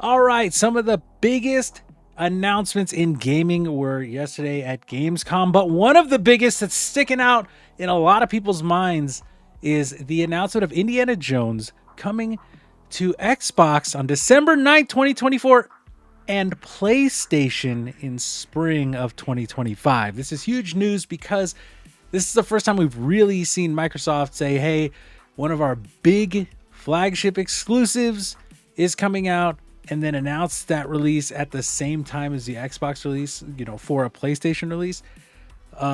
All right, some of the biggest announcements in gaming were yesterday at Gamescom, but one of the biggest that's sticking out in a lot of people's minds is the announcement of Indiana Jones coming to Xbox on December 9th, 2024, and PlayStation in spring of 2025. This is huge news because this is the first time we've really seen Microsoft say, hey, one of our big flagship exclusives is coming out, and then announce that release at the same time as the Xbox release, for a PlayStation release.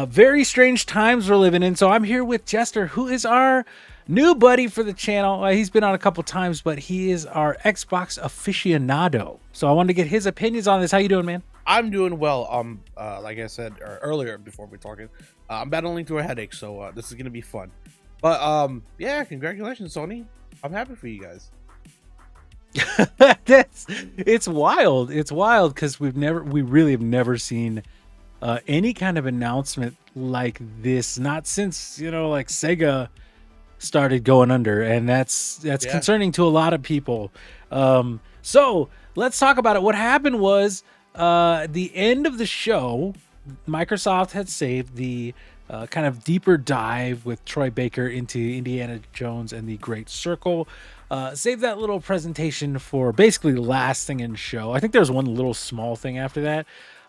Very strange times we're living in. So I'm here with Jester, who is our new buddy for the channel. He's been on a couple times, but he is our Xbox aficionado. So I wanted to get his opinions on this. How you doing, man? I'm doing well. Like I said earlier before we talking, I'm battling through a headache, so this is gonna be fun. But yeah, congratulations, Sony. I'm happy for you guys. It's wild. It's wild because we really have never seen any kind of announcement like this. Not since like Sega started going under, and that's concerning to a lot of people. So let's talk about it. What happened was the end of the show. Microsoft had saved the kind of deeper dive with Troy Baker into Indiana Jones and the Great Circle. Save that little presentation for basically the last thing in show. I think there was one little small thing after that,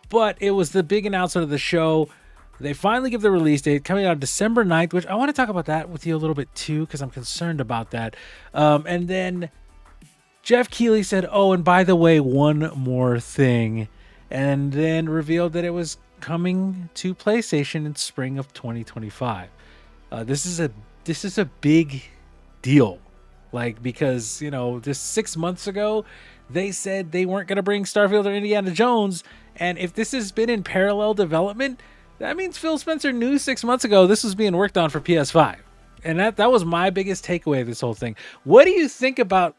but it was the big announcement of the show. They finally give the release date coming out December 9th, which I want to talk about that with you a little bit too, because I'm concerned about that. And then Jeff Keighley said, oh, and by the way, one more thing, and then revealed that it was coming to PlayStation in spring of 2025. This is a big deal. Because, just 6 months ago, they said they weren't going to bring Starfield or Indiana Jones. And if this has been in parallel development, that means Phil Spencer knew 6 months ago this was being worked on for PS5. And that was my biggest takeaway of this whole thing. What do you think about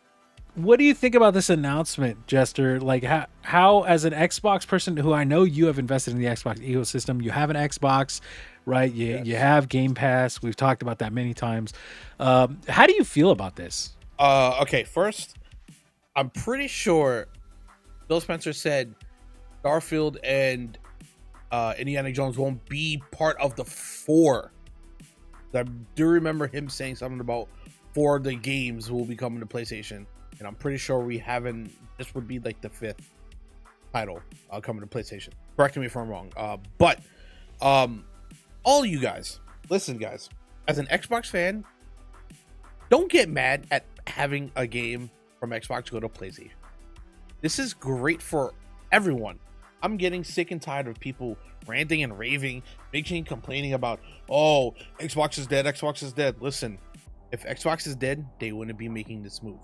this announcement, Jester? Like how as an Xbox person who I know you have invested in the Xbox ecosystem, you have an Xbox, right? You have Game Pass. We've talked about that many times. How do you feel about this? Okay, first, I'm pretty sure Bill Spencer said Starfield and Indiana Jones won't be part of the 4. I do remember him saying something about 4 of the games will be coming to PlayStation, and I'm pretty sure we haven't. This would be like the 5th title coming to PlayStation. Correct me if I'm wrong. But all you guys, listen, guys, as an Xbox fan, don't get mad at having a game from Xbox go to PlayStation. This is great for everyone. I'm getting sick and tired of people ranting and raving, bitching, complaining about, oh, Xbox is dead, Xbox is dead. Listen, if Xbox is dead, they wouldn't be making this move.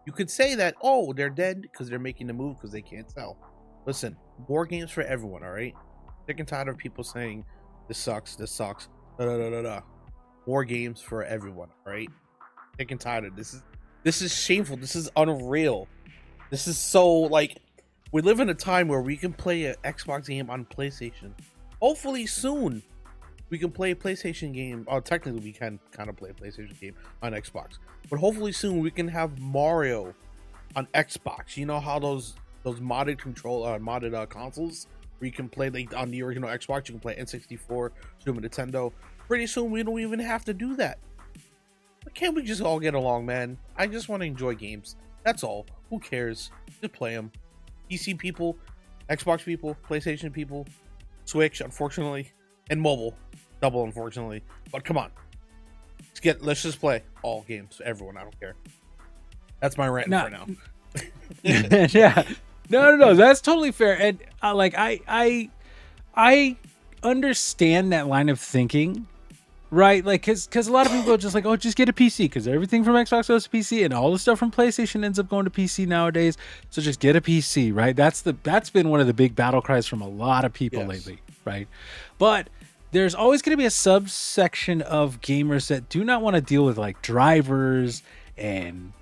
You could say that, oh, they're dead because they're making the move because they can't sell. Listen, more games for everyone, all right? Sick and tired of people saying, this sucks, da da da da. More games for everyone, all right? Sick and tired of this is shameful. This is unreal. This is so we live in a time where we can play an Xbox game on PlayStation. Hopefully soon we can play a PlayStation game. Oh, technically we can kind of play a PlayStation game on Xbox, but hopefully soon we can have Mario on Xbox. You know how those modded modded consoles where you can play on the original Xbox, you can play N64, Super Nintendo. Pretty soon we don't even have to do that. But can't we just all get along, man? I just want to enjoy games. That's all. Who cares? Just play them. PC people, Xbox people, PlayStation people, Switch, unfortunately, and mobile, double unfortunately. But come on, let's just play all games, everyone. I don't care. That's my rant for now. Yeah, no, that's totally fair. And I understand that line of thinking. Right, because a lot of people are just like, oh, just get a PC, because everything from Xbox goes to PC, and all the stuff from PlayStation ends up going to PC nowadays. So just get a PC, right? That's been one of the big battle cries from a lot of people lately, right? But there's always going to be a subsection of gamers that do not want to deal with drivers and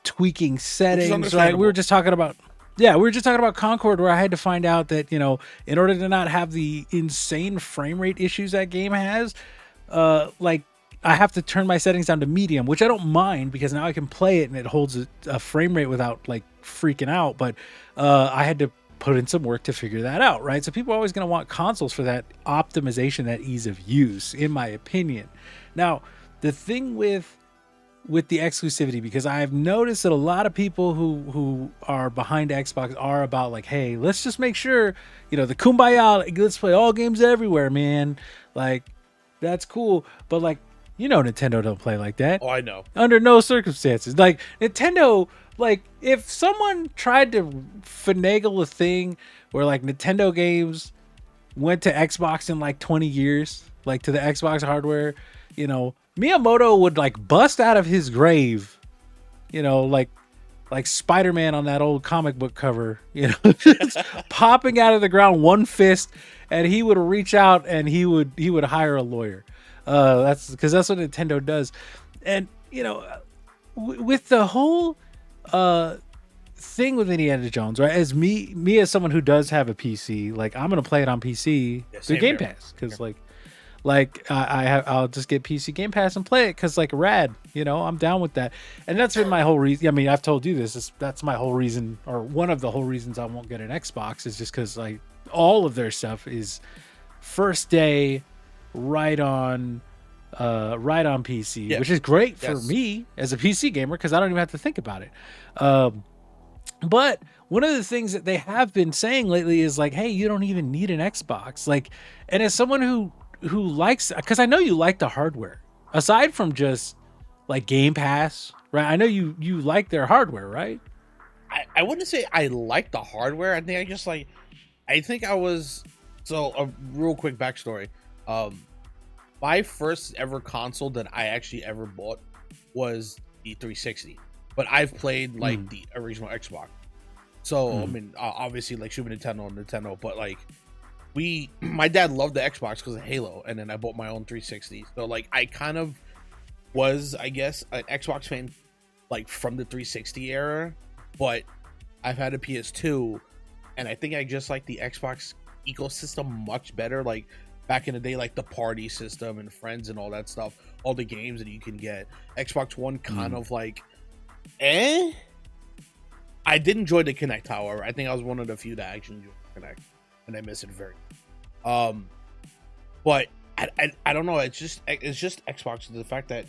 tweaking settings, right? We were just talking about Concord, where I had to find out that in order to not have the insane frame rate issues that game has. I have to turn my settings down to medium, which I don't mind because now I can play it and it holds a frame rate without like freaking out. But I had to put in some work to figure that out, right? So people are always going to want consoles for that optimization, that ease of use, in my opinion. Now, the thing with the exclusivity, because I've noticed that a lot of people who are behind Xbox are about like, hey, let's just make sure, you know, the kumbaya, like, let's play all games everywhere, man. Like, that's cool, but like, you know, Nintendo don't play like that. Oh, I know. Under no circumstances. Like, Nintendo, like, if someone tried to finagle a thing where like Nintendo games went to Xbox in like 20 years, like to the Xbox hardware, you know, Miyamoto would like bust out of his grave, you know, like Spider-Man on that old comic book cover, you know, just popping out of the ground, one fist, and he would reach out and he would hire a lawyer. That's because that's what Nintendo does. And you know, with the whole thing with Indiana Jones, right? As me as someone who does have a PC, like I'm gonna play it on PC through Game Pass because I'll just get PC Game Pass and play it because like rad, you know, I'm down with that. And that's been my whole reason. I mean, I've told you this. That's my whole reason, or one of the whole reasons I won't get an Xbox is just because like all of their stuff is first day right on PC, which is great for me as a PC gamer because I don't even have to think about it. But one of the things that they have been saying lately is like, hey, you don't even need an Xbox. Like, and as someone who likes, because I know you like the hardware aside from just like Game Pass, right? I know you like their hardware, right? I wouldn't say I like the hardware. I think I was, so a real quick backstory. My first ever console that I actually ever bought was the 360, but I've played like the original Xbox. So I mean, obviously like Super Nintendo, but like my dad loved the Xbox because of Halo, and then I bought my own 360. So like I kind of was, I guess, an Xbox fan like from the 360 era, but I've had a PS2, and I think I just like the Xbox ecosystem much better. Like back in the day, like the party system and friends and all that stuff, all the games that you can get. Xbox One kind of like, I did enjoy the Kinect, however. I think I was one of the few that actually enjoyed the Kinect, and I miss it very. But I don't know. It's just Xbox. The fact that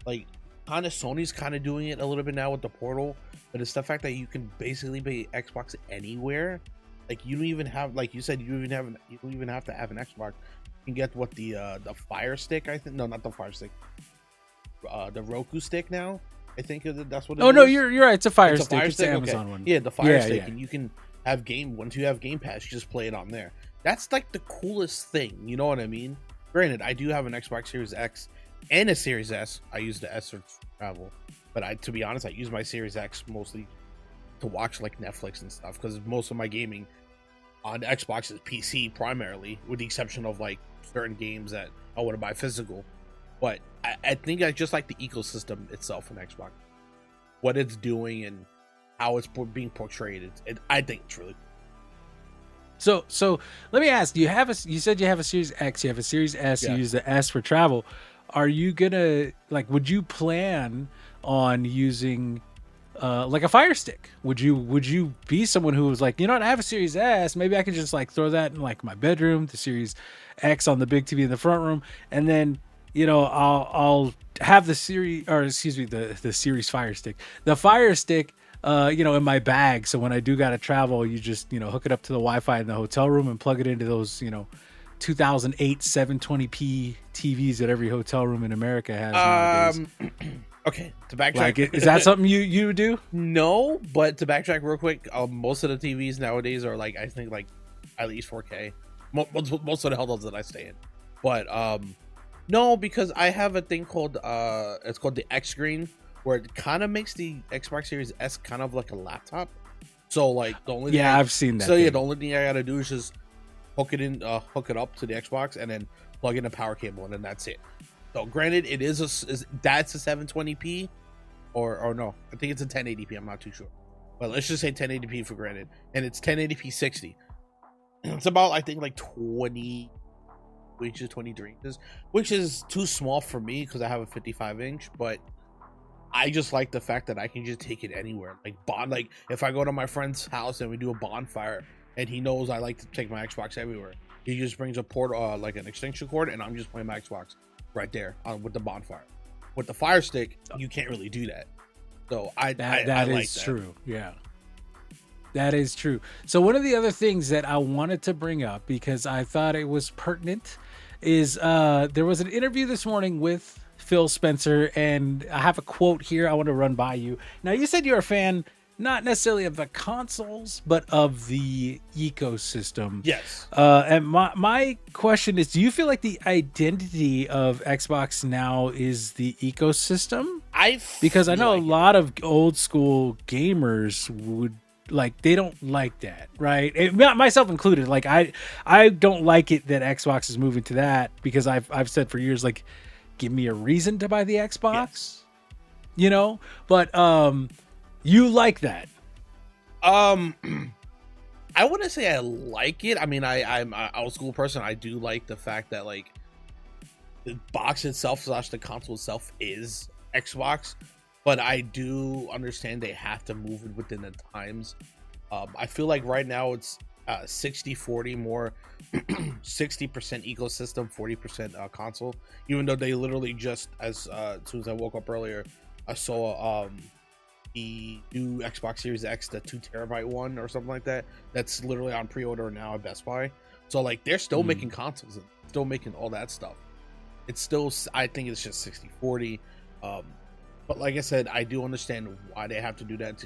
like kind of Sony's kind of doing it a little bit now with the Portal, but it's the fact that you can basically play Xbox anywhere. Like you don't even have, like you said, you don't even have to have an Xbox. You can get what the Fire Stick, I think. No, not the Fire Stick. The Roku Stick now. I think that's what it is. Oh no, you're right. It's a Fire Stick. It's the Amazon one. Yeah, the Fire Stick, and you can have once you have Game Pass, you just play it on there. That's like the coolest thing. You know what I mean? Granted, I do have an Xbox Series X and a Series S. I use the S for travel, but to be honest, I use my Series X mostly to watch like Netflix and stuff because most of my gaming on Xbox is PC primarily, with the exception of like certain games that I want to buy physical. But I think I just like the ecosystem itself in Xbox, what it's doing and how it's being portrayed. I think it's really cool. So let me ask, you said you have a Series X, you have a Series S, you use the S for travel. Are you gonna, like, would you plan on using like a Fire Stick? Would you be someone who was like, you know what, I have a Series S, maybe I can just like throw that in like my bedroom, the Series X on the big TV in the front room, and then, you know, I'll have the Series Fire Stick, the Fire Stick, you know, in my bag. So when I do got to travel, you just, you know, hook it up to the Wi-Fi in the hotel room and plug it into those, you know, 2008 720p TVs that every hotel room in America has nowadays. Okay, to backtrack, like, is that something you do? No, but to backtrack real quick, most of the TVs nowadays are like, I think like at least 4K. Most of the hotels that I stay in, but no, because I have a thing called it's called the X screen, where it kind of makes the Xbox Series S kind of like a laptop. So like the only I've seen that. So yeah, the only thing I gotta do is just hook it up to the Xbox and then plug in a power cable, and then that's it. So granted, it that's a 720p, or no, I think it's a 1080p. I'm not too sure, but let's just say 1080p for granted, and it's 1080p 60. It's about, I think, like 20 inches, 23 inches, which is too small for me because I have a 55-inch. But I just like the fact that I can just take it anywhere. Like if I go to my friend's house and we do a bonfire, and he knows I like to take my Xbox everywhere, he just brings a port, like an extension cord, and I'm just playing my Xbox right there with the bonfire. With the Fire Stick, you can't really do that. So I like that. True. Yeah. That is true. So one of the other things that I wanted to bring up, because I thought it was pertinent, is there was an interview this morning with Phil Spencer, and I have a quote here I want to run by you. Now, you said you're a fan, not necessarily of the consoles, but of the ecosystem. Yes. And my question is, do you feel like the identity of Xbox now is the ecosystem? Because I know a lot of old school gamers would, like, they don't like that, right? Myself included. Like, I don't like it that Xbox is moving to that, because I've said for years, like, give me a reason to buy the Xbox, yes. You know? But you like that? I wouldn't say I like it. I mean, I'm an old school person. I do like the fact that, like, the box itself / the console itself is Xbox. But I do understand they have to move it within the times. I feel like right now it's 60-40, more 60% ecosystem, 40% console. Even though they literally just, as soon as I woke up earlier, I saw the new Xbox Series X, the 2 terabyte one or something like that. That's literally on pre-order now at Best Buy. So, like, they're still making consoles and still making all that stuff. It's still, I think it's just 60-40. But like I said, I do understand why they have to do that.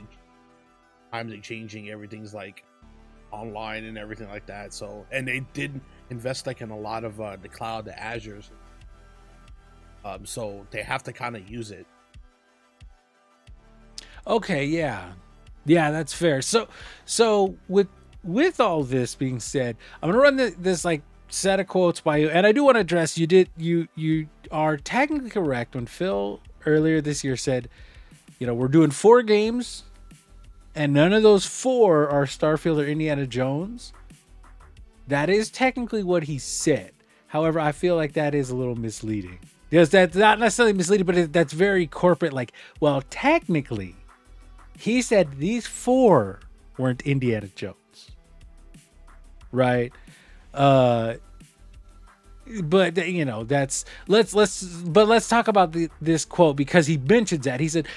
Times are changing, everything's like online and everything like that. So, and they did invest like in a lot of the cloud, the Azures. So they have to kind of use it. Okay, yeah, that's fair. So with all this being said, I'm gonna run this like set of quotes by you, and I do want to address you are technically correct when Phil earlier this year said, you know, we're doing 4 games and none of those 4 are Starfield or Indiana Jones. That is technically what he said. However, I feel like that is a little misleading. Because that's not necessarily misleading, but that's very corporate. Like, well, technically, he said these 4 weren't Indiana Jones. Right? But you know, that's let's talk about this quote, because he mentions that. He said,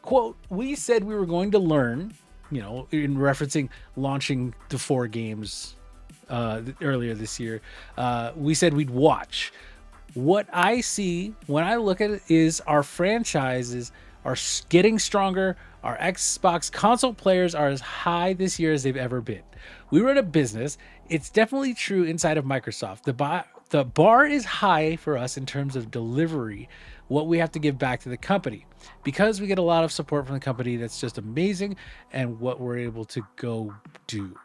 quote, "We said we were going to learn," you know, in referencing launching the 4 games earlier this year. We said we'd watch. What I see when I look at it is our franchises are getting stronger. Our Xbox console players are as high this year as they've ever been. We run a business. It's definitely true inside of Microsoft. The bar is high for us in terms of delivery, what we have to give back to the company, because we get a lot of support from the company. That's just amazing, and what we're able to go do.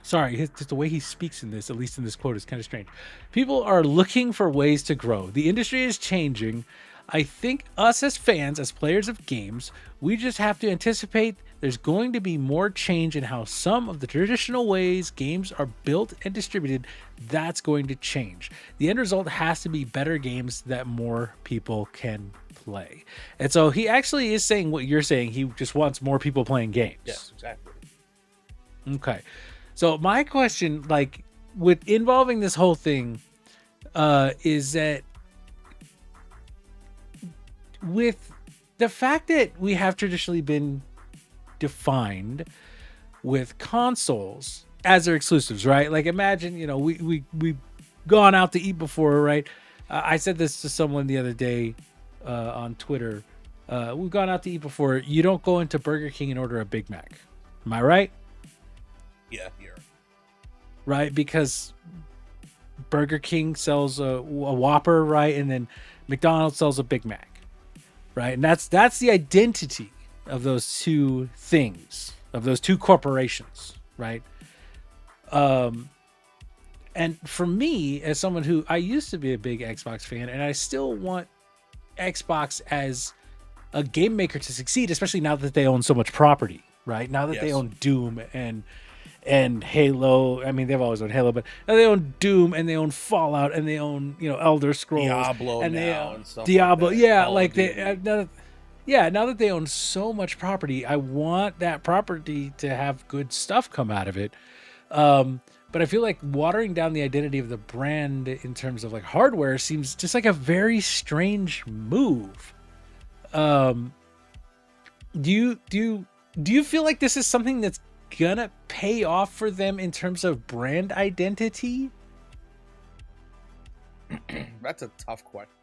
Sorry, just the way he speaks in this, at least in this quote, is kind of strange. People are looking for ways to grow. The industry is changing. I think us as fans, as players of games, we just have to anticipate there's going to be more change in how some of the traditional ways games are built and distributed. That's going to change. The end result has to be better games that more people can play. And so he actually is saying what you're saying. He just wants more people playing games. Yes, exactly. Okay. So my question, like, with involving this whole thing, is that with the fact that we have traditionally been defined with consoles as their exclusives, right? Like, imagine, you know, we've gone out to eat before, right? I said this to someone the other day on Twitter. We've gone out to eat before. You don't go into Burger King and order a Big Mac. Am I right? Yeah, here. Right? Because Burger King sells a Whopper, right? And then McDonald's sells a Big Mac. Right, and that's the identity of those two things, of those two corporations, right? And for me, as someone who, I used to be a big Xbox fan, and I still want Xbox as a game maker to succeed, especially now that they own so much property, right? Now that they own Doom and and Halo. I mean, they've always owned Halo, but now they own Doom and they own Fallout and they own, you know, Elder Scrolls Diablo and they now and stuff Diablo. like that. Yeah, Call of like Duty. now that they own so much property, I want that property to have good stuff come out of it. But I feel like watering down the identity of the brand in terms of like hardware seems just like a very strange move. Um, do you feel like this is something that's gonna pay off for them in terms of brand identity? That's a tough question.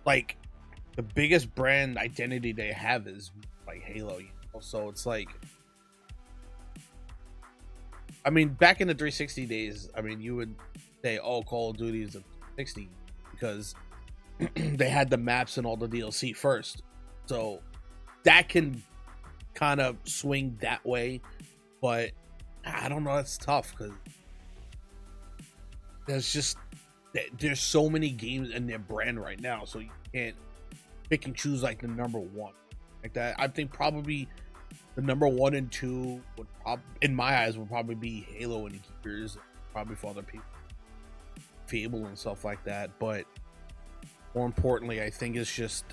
Like, the biggest brand identity they have is like Halo, you know? So it's like, I mean, back in the 360 days, I mean, you would say, "Oh, Call of Duty is a 360," because they had the maps and all the DLC first, so that can kind of swing that way. But I don't know, it's tough because there's so many games in their brand right now, so you can't pick and choose like the number one like that. I think probably the number 1 and 2 would in my eyes would probably be Halo and Gears, probably for other people, Fable and stuff like that. But more importantly, I think it's just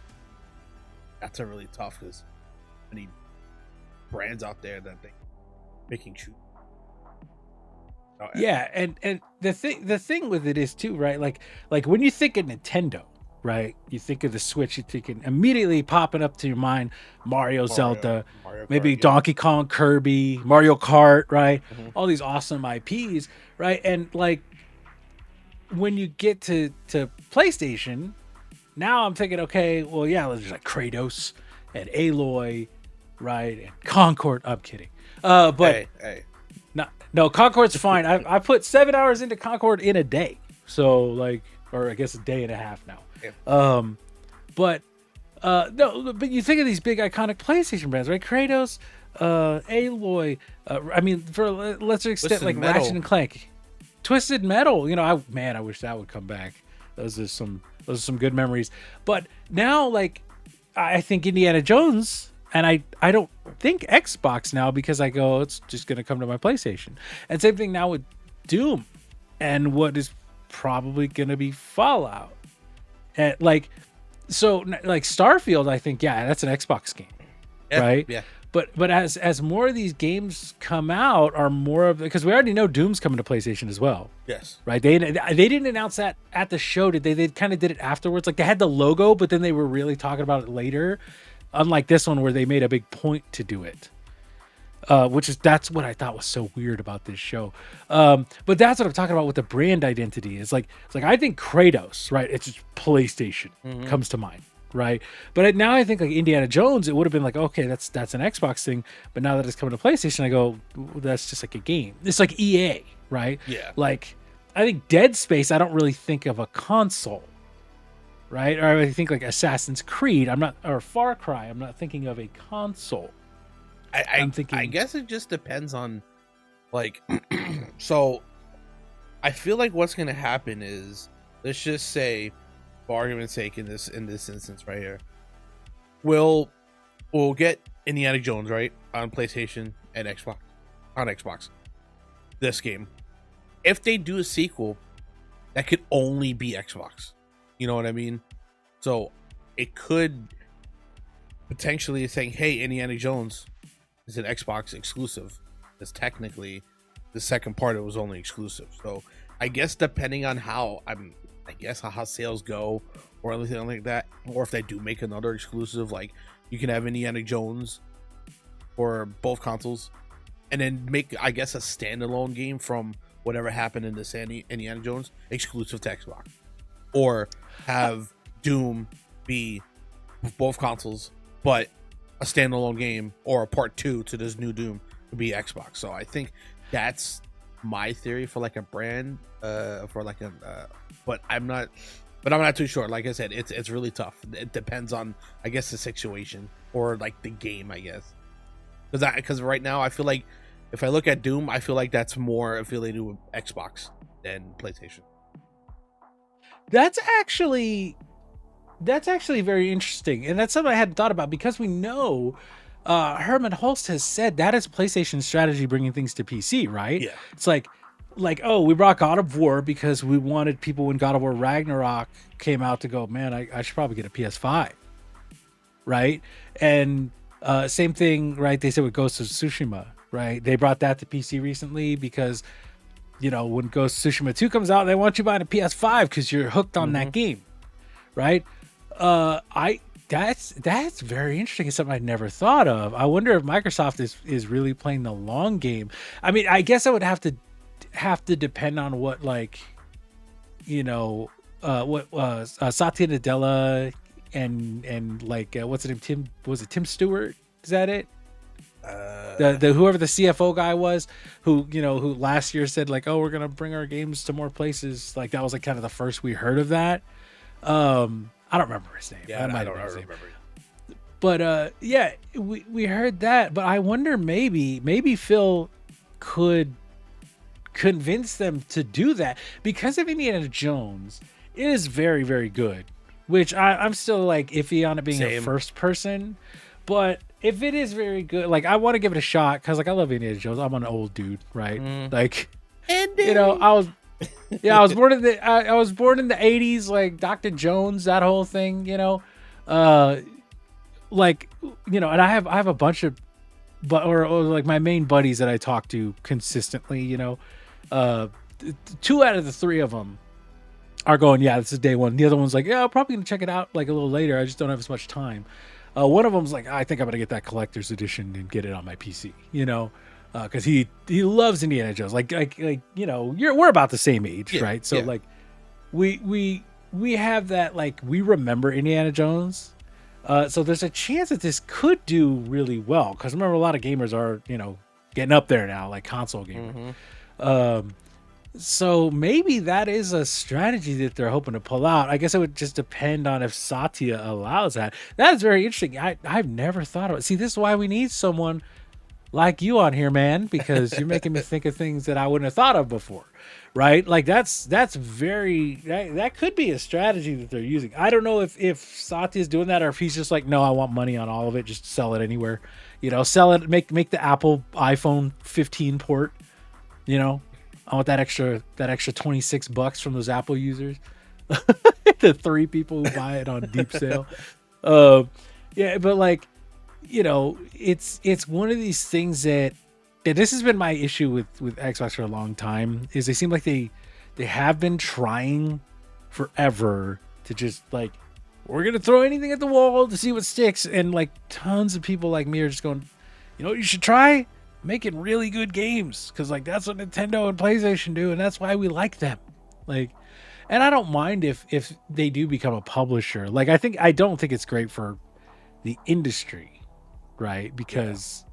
that's a really tough because many brands out there that they making choose. Yeah, and the thing with it is too, right? Like when you think of Nintendo, right? You think of the Switch, you thinking immediately popping up to your mind Mario, Zelda, Mario maybe Kart, yeah. Donkey Kong, Kirby, Mario Kart, right? Mm-hmm. All these awesome IPs, right? And like when you get to PlayStation, now I'm thinking, okay, well, yeah, there's like Kratos and Aloy, right? And Concord. I'm kidding. But Hey. no, Concord's fine. I put 7 hours into Concord in a day. So like, or I guess a day and a half now. Yeah. But but you think of these big iconic PlayStation brands, right? Kratos, Aloy. I mean, for a lesser extent, Twisted like Metal. Ratchet and Clank, Twisted Metal. You know, I wish that would come back. Those are some good memories. But now, like, I think Indiana Jones. And I don't think Xbox now because I go, it's just going to come to my PlayStation. And same thing now with Doom and what is probably going to be Fallout. And like Starfield, I think, yeah, that's an Xbox game, right? Yeah. But as more of these games come out, are more of because we already know Doom's coming to PlayStation as well. Yes. Right. They didn't announce that at the show, did they? They kind of did it afterwards. Like they had the logo, but then they were really talking about it later. Unlike this one where they made a big point to do it. That's what I thought was so weird about this show. But that's what I'm talking about with the brand identity. It's like I think Kratos, right? It's just PlayStation comes to mind, right? But now I think like Indiana Jones, it would have been like, okay, that's an Xbox thing. But now that it's coming to PlayStation, I go, well, that's just like a game. It's like EA, right? Yeah. Like I think Dead Space, I don't really think of a console. Right, or I think like Assassin's Creed. Or Far Cry. I'm not thinking of a console. I'm thinking. I guess it just depends on, like, so. I feel like what's gonna happen is, let's just say, for argument's sake, in this instance right here, we'll get Indiana Jones right on PlayStation and Xbox. This game, if they do a sequel, that could only be Xbox. You know what I mean? So it could potentially saying, "Hey, Indiana Jones is an Xbox exclusive." Because technically, the second part it was only exclusive. So I guess depending on how how sales go or anything like that, or if they do make another exclusive, like you can have Indiana Jones for both consoles, and then make a standalone game from whatever happened in this Indiana Jones exclusive to Xbox. Or have Doom be both consoles, but a standalone game or a part 2 to this new Doom would be Xbox. So I think that's my theory for like a brand, but I'm not too sure. Like I said, it's really tough. It depends on the situation or like the game, I guess. Because right now I feel like if I look at Doom, I feel like that's more affiliated with Xbox than PlayStation. That's actually very interesting, and that's something I hadn't thought about because we know Herman Holst has said that is PlayStation's strategy bringing things to PC, right? Yeah. It's like, oh, we brought God of War because we wanted people when God of War Ragnarok came out to go, man, I should probably get a PS5, right? And same thing, right? They said with Ghost of Tsushima, right? They brought that to PC recently because, when Ghost of Tsushima 2 comes out, they want you buying a PS5 because you're hooked on that game, right? I that's very interesting. It's something I never thought of. I wonder if Microsoft is really playing the long game. I mean, I guess I would have to depend on what what Satya Nadella and what's his name, Tim Stewart, is that it? The whoever the CFO guy was, who last year said like, oh, we're gonna bring our games to more places. Like that was like kind of the first we heard of that. I don't remember his name. Yeah, I don't remember. But yeah, we heard that. But I wonder maybe Phil could convince them to do that because of Indiana Jones. It is very, very good. Which I'm still like iffy on it being a first person. But if it is very good, like I want to give it a shot because like I love Indiana Jones. I'm an old dude, right? Like, I was. Yeah, I was born in the I was born in the 80s, like Dr. Jones, that whole thing, and I have a bunch of or like my main buddies that I talk to consistently, two out of the three of them are going, yeah, this is day one. The other one's like, yeah, I'm probably gonna check it out like a little later. I just don't have as much time. One of them's like, I think I'm gonna get that collector's edition and get it on my PC, because he loves Indiana Jones. Like we're about the same age, right? So like we have that, like we remember Indiana Jones. So there's a chance that this could do really well because remember a lot of gamers are getting up there now, like console gamers. So maybe that is a strategy that they're hoping to pull out. I guess it would just depend on if Satya allows that. That is very interesting. I've never thought of it. See, this is why we need someone like you on here, man, because you're making me think of things that I wouldn't have thought of before, right? Like that could be a strategy that they're using. I don't know if Satya's doing that or if he's just like, no, I want money on all of it, just sell it anywhere, sell it, make the Apple iPhone 15 port, I want that extra $26 from those Apple users, the 3 people who buy it on deep sale. Yeah, but like, it's one of these things that this has been my issue with Xbox for a long time, is they seem like they have been trying forever to just like, we're going to throw anything at the wall to see what sticks. And like tons of people like me are just going, you should try making really good games. Cause like, that's what Nintendo and PlayStation do. And that's why we like them. Like, and I don't mind if they do become a publisher. Like, I don't think it's great for the industry, right? Because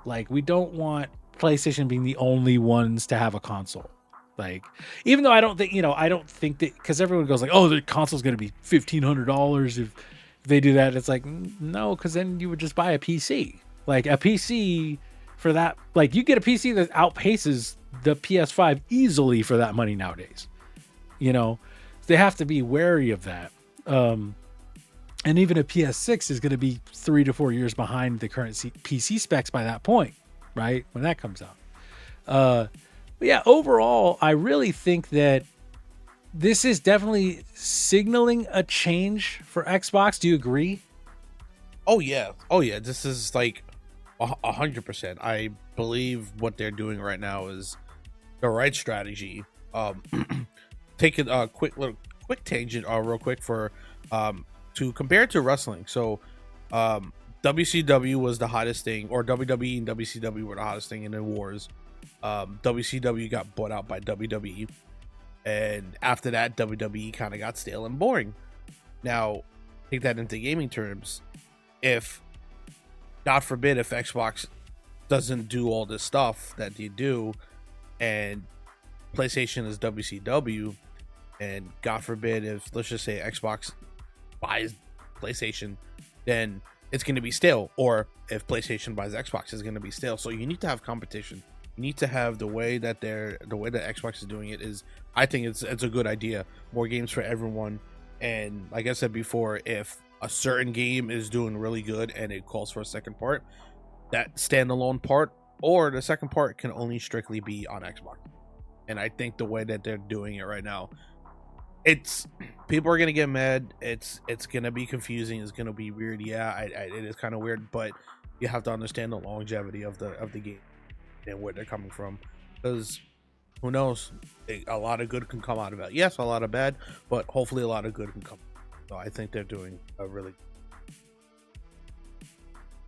like we don't want PlayStation being the only ones to have a console. Like, even though I don't think that, because everyone goes like, oh, the console's going to be $1,500 if they do that. It's like, no, because then you would just buy a PC. Like a PC for that, like you get a PC that outpaces the PS5 easily for that money nowadays. They have to be wary of that. And even a PS6 is going to be 3 to 4 years behind the current PC specs by that point, right? When that comes out. But yeah, overall, I really think that this is definitely signaling a change for Xbox. Do you agree? Oh yeah. This is like 100%. I believe what they're doing right now is the right strategy. Take a quick tangent, real quick for to compare it to wrestling. So, WCW was the hottest thing, or WWE and WCW were the hottest thing in the wars. WCW got bought out by WWE, and after that, WWE kind of got stale and boring. Now, take that into gaming terms. If, God forbid, if Xbox doesn't do all this stuff that they do, and PlayStation is WCW, and God forbid if, let's just say, Xbox buys PlayStation, then it's going to be stale. Or if PlayStation buys Xbox, it's going to be stale. So you need to have competition. You need to have the way that Xbox is doing it is, I think it's a good idea. More games for everyone. And like I said before, if a certain game is doing really good and it calls for a second part, that standalone part or the second part can only strictly be on Xbox. And I think the way that they're doing it right now, it's people are gonna get mad. It's gonna be confusing. It's gonna be weird. Yeah, it is kind of weird, but you have to understand the longevity of the game and where they're coming from, because who knows, a lot of good can come out of it. Yes, a lot of bad, but hopefully a lot of good can come. So I think they're doing a really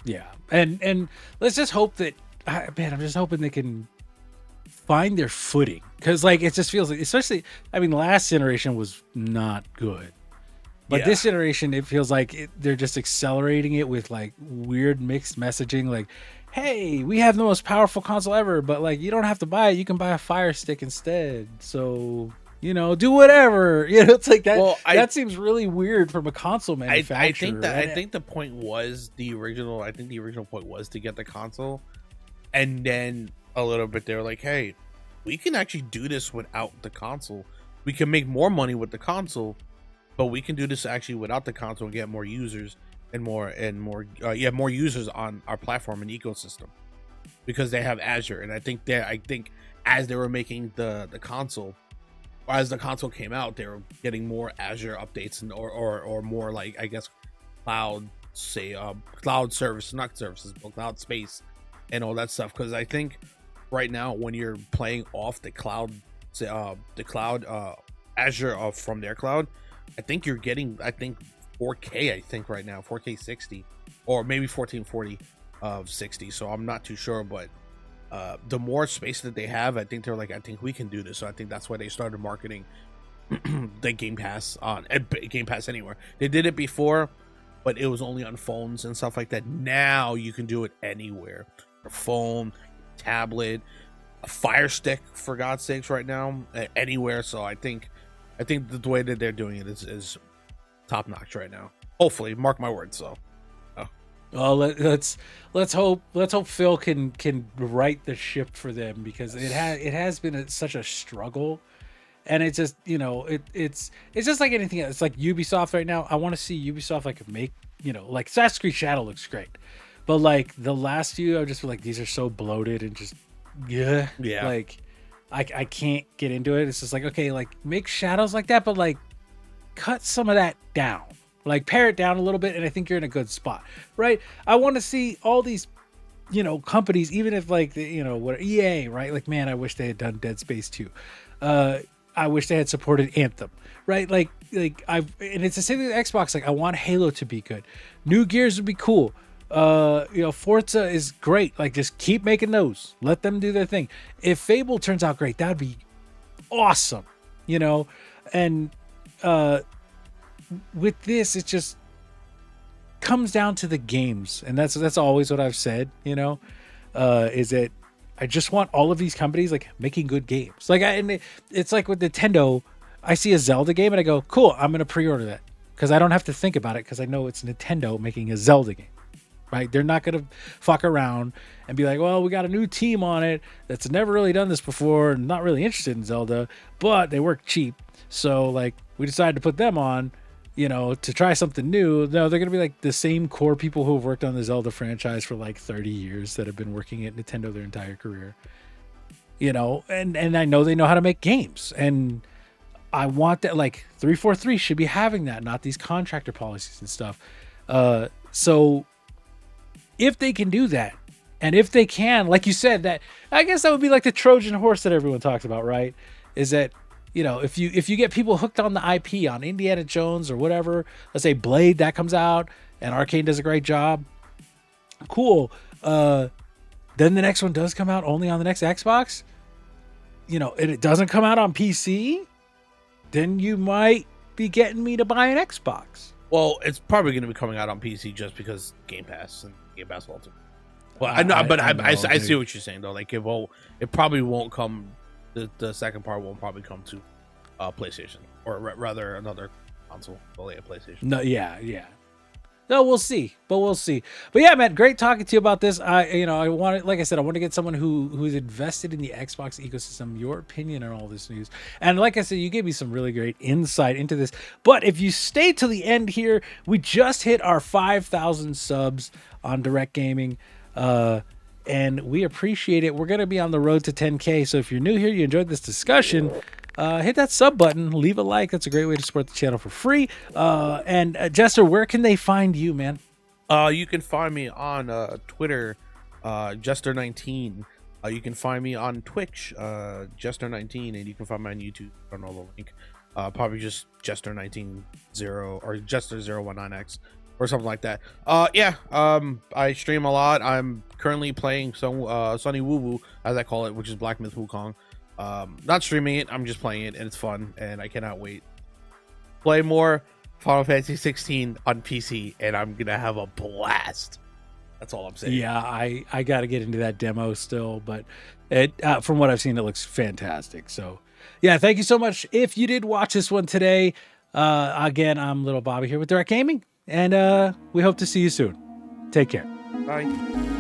Yeah, and let's just hope that, man, I'm just hoping they can find their footing, because like it just feels like, especially, I mean, last generation was not good, but this generation, it feels like they're just accelerating it with like weird mixed messaging, like, hey, we have the most powerful console ever, but like you don't have to buy it, you can buy a Fire Stick instead, so do whatever. It's like that. Well, that seems really weird from a console manufacturer. I think the point was the original. I think the original point was to get the console, and then a little bit they were like, "Hey, we can actually do this without the console. We can make more money with the console, but we can do this actually without the console and get more users and more users on our platform and ecosystem, because they have Azure." And I think as they were making the console, as the console came out, they were getting more Azure updates and or more, like, I guess, cloud service, not services, but cloud space and all that stuff. Because I think right now, when you're playing off the cloud Azure from their cloud, I think you're getting 4K. I think right now 4K 60 or maybe 1440 of 60. So I'm not too sure, but the more space that they have, I think they're like, I think we can do this. So I think that's why they started marketing the Game Pass Game Pass Anywhere. They did it before, but it was only on phones and stuff like that. Now you can do it anywhere. Your phone, tablet, a Fire Stick, for God's sakes, right now, anywhere. So I think the way that they're doing it is top notch right now. Hopefully, mark my words. So. Well, let's hope Phil can right the ship for them, because it has been such a struggle, and it's just it's just like anything else. It's like Ubisoft right now. I want to see Ubisoft like make like Assassin's Creed Shadow looks great, but like the last few, I just feel like these are so bloated and just like I can't get into it. It's just like, okay, like make Shadows like that, but like cut some of that down. Like pare it down a little bit, and I think you're in a good spot, right? I want to see all these, companies, even if like what EA, right? Like, man, I wish they had done Dead Space 2. I wish they had supported Anthem, right? And it's the same with Xbox. Like, I want Halo to be good. New Gears would be cool. Forza is great. Like, just keep making those. Let them do their thing. If Fable turns out great, that'd be awesome, and with this, it just comes down to the games, and that's always what I've said. Is that I just want all of these companies like making good games. Like, it's like with Nintendo, I see a Zelda game and I go, cool, I'm gonna pre-order that, because I don't have to think about it, because I know it's Nintendo making a Zelda game, right? They're not gonna fuck around and be like, well, we got a new team on it that's never really done this before and not really interested in Zelda, but they work cheap, so like we decided to put them on, to try something new. No, they're going to be like the same core people who have worked on the Zelda franchise for like 30 years that have been working at Nintendo their entire career, and I know they know how to make games, and I want that. Like 343 should be having that, not these contractor policies and stuff. So if they can do that, and if they can, like you said, that, I guess that would be like the Trojan horse that everyone talks about, right? Is that, if you get people hooked on the IP, on Indiana Jones or whatever, let's say Blade, that comes out and Arcane does a great job, cool. Then the next one does come out only on the next Xbox, and it doesn't come out on PC, then you might be getting me to buy an Xbox. Well, it's probably going to be coming out on PC just because Game Pass and Game Pass Ultimate. Well, I know, but I see what you're saying though. Like, it probably won't come. The second part won't probably come to PlayStation, or rather another console, only a PlayStation. No, yeah. No, we'll see, but we'll see. But yeah, man, great talking to you about this. I want to, like I said, I want to get someone who's invested in the Xbox ecosystem. Your opinion on all this news, and like I said, you gave me some really great insight into this. But if you stay till the end here, we just hit our 5,000 subs on Direct Gaming, and we appreciate it. We're gonna be on the road to 10K. So if you're new here, you enjoyed this discussion. Hit that sub button, leave a like. That's a great way to support the channel for free. And Jester, where can they find you, man? You can find me on Twitter, Jester19. You can find me on Twitch, Jester19, and you can find me on YouTube. I don't know the link. Probably just Jester190 or Jester019x or something like that. I stream a lot. I'm currently playing some Sunny Woo Woo, as I call it, which is Black Myth Wukong. Not streaming it, I'm just playing it, and it's fun, and I cannot wait. Play more Final Fantasy 16 on PC, and I'm gonna have a blast. That's all I'm saying. Yeah, I got to get into that demo still, but it from what I've seen, it looks fantastic. So, yeah, thank you so much. If you did watch this one today, again, I'm LittleBobby here with Direct Gaming, and we hope to see you soon. Take care. Bye.